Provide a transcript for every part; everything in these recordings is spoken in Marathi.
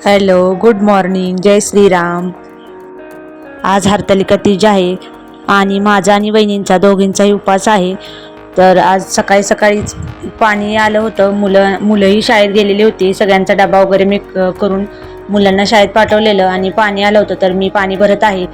हॅलो, गुड मॉर्निंग, जय श्रीराम. आज हरतालिका तीज आहे आणि माझा आणि वहिनींचा दोघींचाही उपवास आहे. तर आज सकाळी सकाळीच पाणी आलं होतं. मुलंही शाळेत गेलेली होती. सगळ्यांचा डबा वगैरे मी करून मुलांना शाळेत पाठवलेलं आणि पाणी आलं होतं, तर मी पाणी भरत आहे.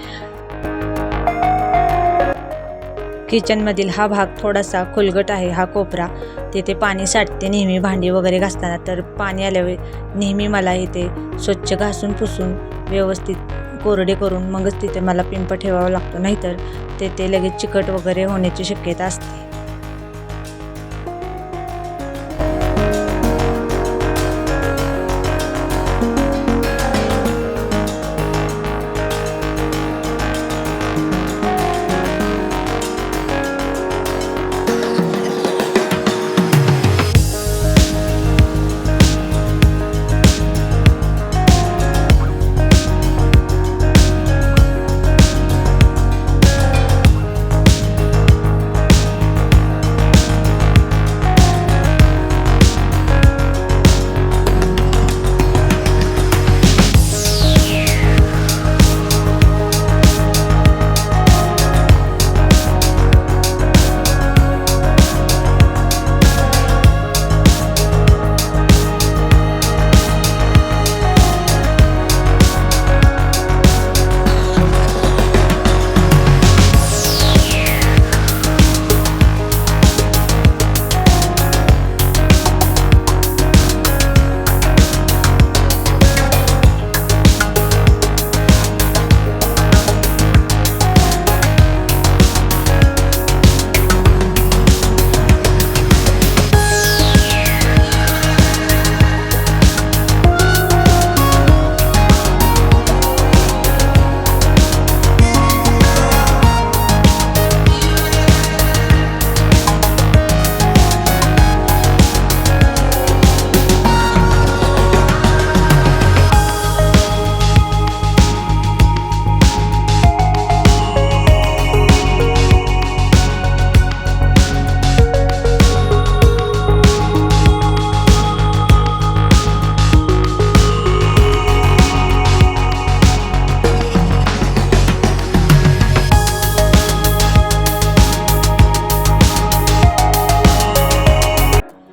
किचनमधील हा भाग थोडासा खोलगट आहे, हा कोपरा. तिथे पाणी साठते नेहमी भांडी वगैरे घासताना. तर पाणी आल्यावर नेहमी मला इथे स्वच्छ घासून पुसून व्यवस्थित कोरडे करून मगच तिथे मला पिंप ठेवावा लागतो, नाहीतर तेथे लगेच चिकट वगैरे होण्याची शक्यता असते.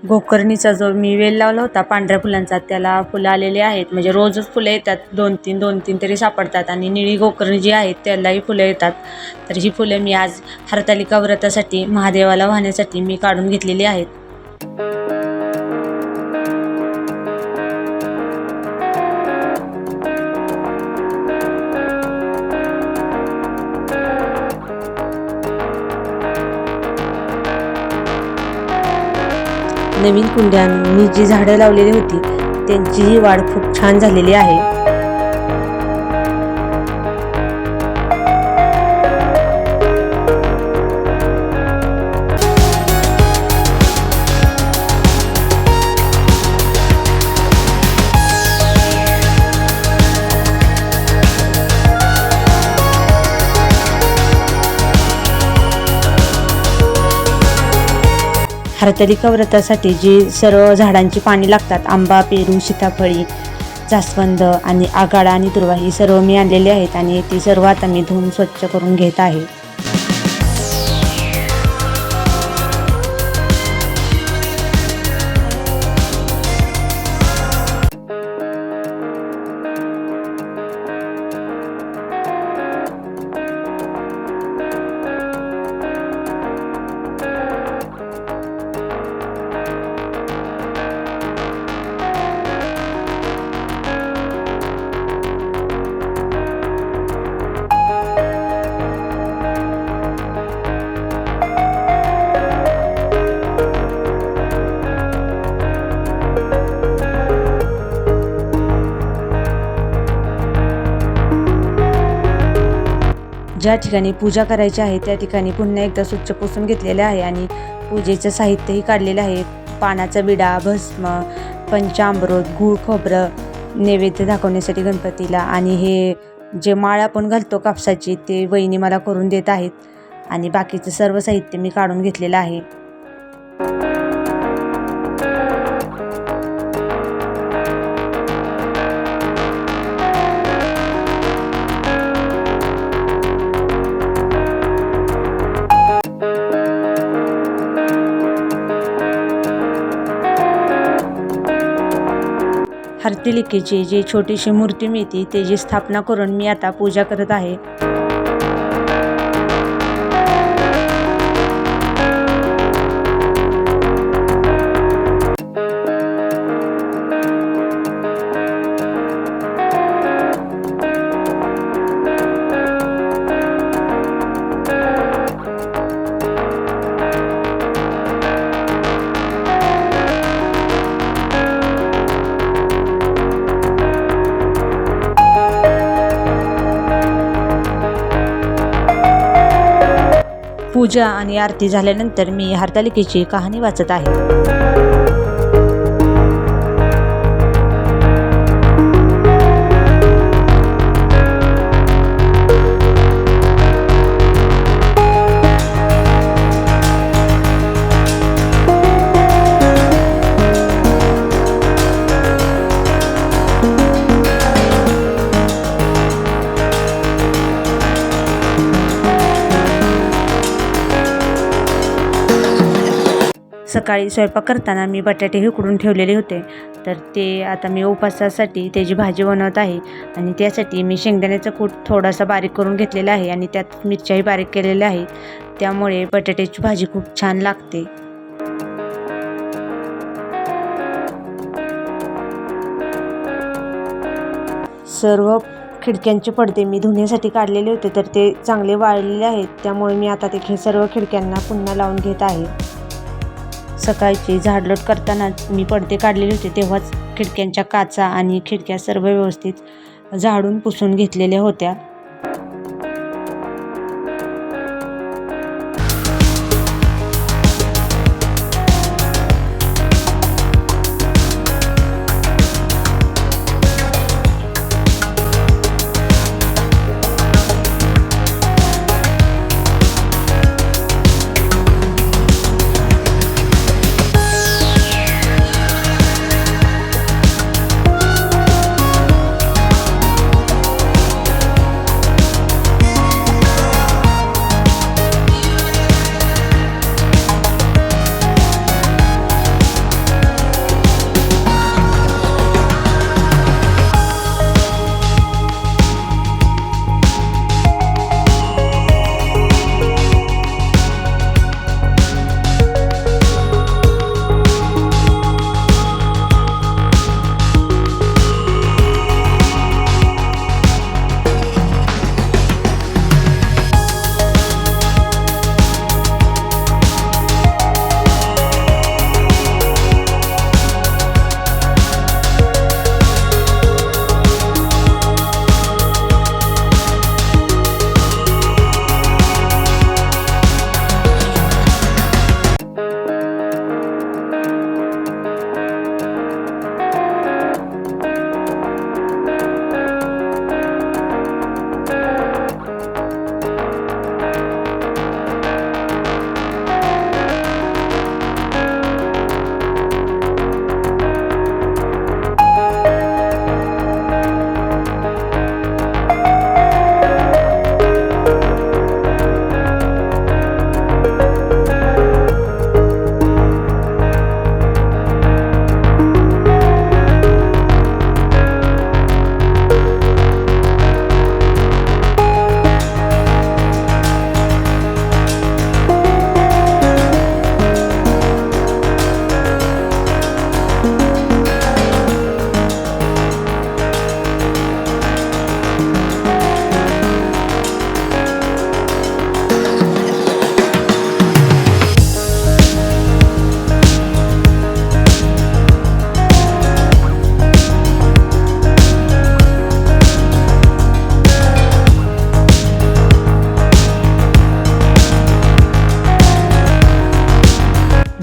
गोकर्णीचा जो मी वेल लावला होता पांढऱ्या फुलांचा, त्याला फुलं आलेले आहेत. म्हणजे रोजच फुलं येतात, दोन तीन तरी सापडतात. आणि निळी गोकर्णी जी आहेत त्यालाही फुलं येतात. तर ही फुलं मी आज हरतालिका व्रतासाठी महादेवाला वाहण्यासाठी मी काढून घेतलेली आहेत. नवीन कुंड्यात मी जी झाडं लावलेली होती त्यांचीही वाढ खूप छान झालेली आहे. हरतालिका व्रतासाठी जी सर्व झाडांची पाणी लागतात, आंबा, पेरू, सीताफळी, जास्वंद आणि आगाडा आणि दुर्वा, ही सर्व मी आणलेली आहेत आणि ती सर्व आता मी धुवून स्वच्छ करून घेत आहे. ज्या ठिकाणी पूजा करायची आहे त्या ठिकाणी पुन्हा एकदा स्वच्छ पुसून घेतलेले आहे आणि पूजेचं साहित्यही काढलेलं आहे. पानाचा विडा, भस्म, पंचामृत, गूळ, खोबरं नैवेद्य दाखवण्यासाठी गणपतीला. आणि हे जे माळ आपण घालतो कापसाची, ते वहिनी मला करून देत आहेत आणि बाकीचं सर्व साहित्य मी काढून घेतलेलं आहे. हरतालिकेची जी छोटीशी मूर्ती मिळते त्याची स्थापना करून मी आता पूजा करत आहे. पूजा आणि आरती झाल्यानंतर मी हरतालिकेची कहाणी वाचत आहे. सकाळी स्वयंपाक करताना मी बटाटे उकडून ठेवलेले होते, तर ते आता मी उपासासाठी त्याची भाजी बनवत आहे. आणि त्यासाठी मी शेंगदाण्याचा कूट थोडासा बारीक करून घेतलेला आहे आणि त्यात मिरच्याही बारीक केलेल्या आहेत. त्यामुळे बटाट्याची भाजी खूप छान लागते. सर्व खिडक्यांचे पडदे मी धुण्यासाठी काढलेले होते, तर ते चांगले वाळलेले आहेत. त्यामुळे मी आता ते सर्व खिडक्यांना पुन्हा लावून घेत आहे. सकाळची झाडलोट करताना मी पडदे काढलेले होते, तेव्हाच खिडक्यांच्या काचा आणि खिडक्या सर्व व्यवस्थित झाडून पुसून घेतलेल्या होत्या.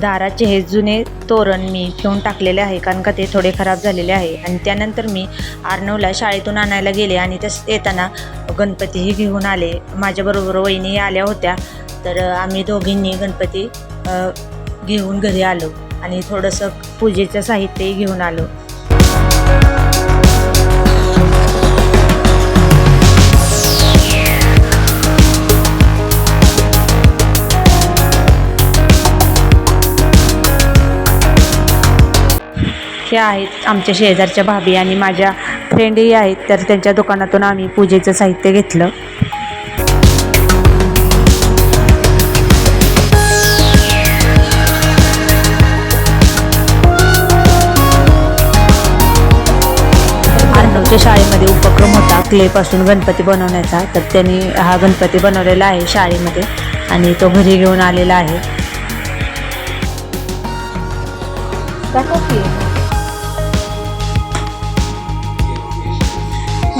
दाराचे हे जुने तोरण मी घेऊन टाकलेले आहे, कारण का ते थोडे खराब झालेले आहे. आणि त्यानंतर मी आर्नवला शाळेतून आणायला गेले आणि तसं येताना गणपतीही घेऊन आले. माझ्याबरोबर वहिनी आल्या होत्या, तर आम्ही दोघींनी गणपती घेऊन घरी आलो आणि थोडंसं पूजेचं साहित्यही घेऊन आलो. हे आहेत आमच्या शेजारच्या भाभी आणि माझ्या फ्रेंडही आहेत, तर त्यांच्या दुकानातून आम्ही पूजेचं साहित्य घेतलं. आमच्या शाळेमध्ये उपक्रम होता क्लेपासून गणपती बनवण्याचा, तर त्यांनी हा गणपती बनवलेला आहे शाळेमध्ये आणि तो घरी घेऊन आलेला आहे.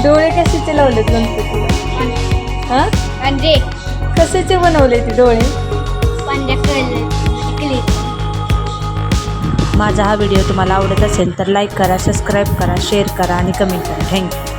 डोळे कशाचे लावलेत गणपतीला? हा म्हणजे कशाचे बनवले ते डोळे? माझा हा व्हिडिओ तुम्हाला आवडत असेल तर लाईक करा, सबस्क्राईब करा, शेअर करा आणि कमेंट करा. थँक्यू.